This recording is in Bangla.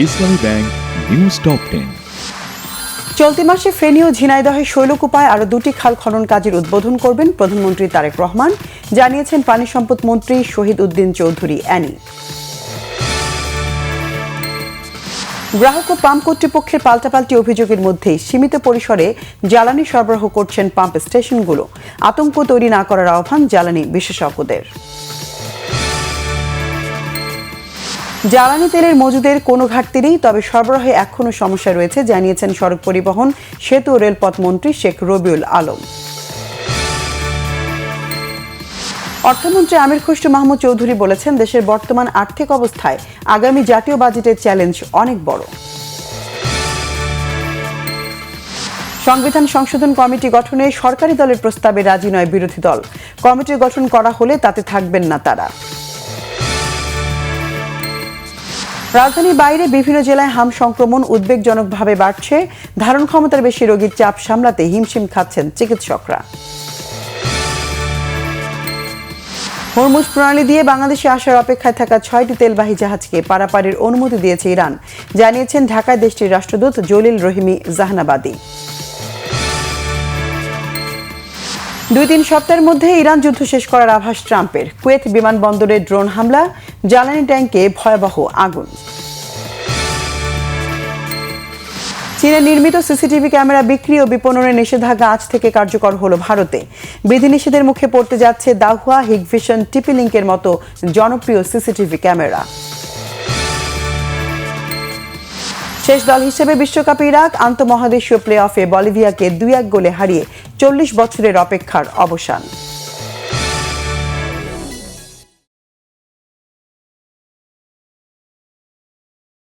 ইসলামী ব্যাংক নিউজ টপ 10। চলতি মাসে ফেনী ও ঝিনাইদহে শৈলকুপায় আরও 2টি খাল খনন কাজের উদ্বোধন করবেন প্রধানমন্ত্রী তারেক রহমান, জানিয়েছেন পানি সম্পদ মন্ত্রী শহীদ উদ্দিন চৌধুরী অ্যানি। গ্রাহক ও পাম্প কর্তৃপক্ষের পাল্টাপাল্টি অভিযোগের মধ্যেই সীমিত পরিসরে জ্বালানি সরবরাহ করছেন পাম্প স্টেশনগুলো। আতঙ্ক তৈরি না করার আহ্বান জ্বালানি বিশেষজ্ঞদের। জ্বালানি তেলের মজুদের কোনো ঘাটতি নেই, তবে সরবরাহে এখনও সমস্যা রয়েছে, জানিয়েছেন সড়ক পরিবহন, সেতু ও রেলপথ মন্ত্রী শেখ রবিউল আলম। অর্থমন্ত্রী আমির খসরু মাহমুদ চৌধুরী বলেছেন, দেশের বর্তমান আর্থিক অবস্থায় আগামী জাতীয় বাজেটের চ্যালেঞ্জ অনেক বড়। সংবিধান সংশোধন কমিটি গঠনে সরকারি দলের প্রস্তাবে রাজি নয় বিরোধী দল। কমিটি গঠন করা হলে তাতে থাকবেন না তারা। রাজধানীর বাইরে বিভিন্ন জেলায় হাম সংক্রমণ উদ্বেগজনকভাবে বাড়ছে। ধারণ ক্ষমতার বেশি রোগীর চাপ সামলাতে হিমশিম খাচ্ছেন চিকিৎসকরা। হরমুজ প্রণালী দিয়ে বাংলাদেশে আসার অপেক্ষায় থাকা 6টি তেলবাহী জাহাজকে পারাপারের অনুমতি দিয়েছে ইরান, জানিয়েছেন ঢাকায় দেশটির রাষ্ট্রদূত জলিল রহিমি জাহানাবাদী। 2-3 সপ্তাহের মধ্যে ইরান যুদ্ধ শেষ করার আভাস ট্রাম্পের। কুয়েত বিমানবন্দরে ড্রোন হামলা, জ্বালানি ট্যাঙ্কে ভয়াবহ আগুন। চীনে নির্মিত সিসিটিভি ক্যামেরা বিক্রি ও বিপণনের নিষেধাজ্ঞা আজ থেকে কার্যকর হলো ভারতে। বিধিনিষেধের মুখে পড়তে যাচ্ছে দাহুয়া, হিগভিশন, টিপি লিঙ্কের মতো জনপ্রিয় সিসিটিভি ক্যামেরা। শেষ দল হিসেবে বিশ্বকাপে ইরাক, আন্তঃমহাদেশীয় প্লে অফে বলিভিয়াকে 2-1 গোলে হারিয়ে 40 বছরের অপেক্ষার অবসান।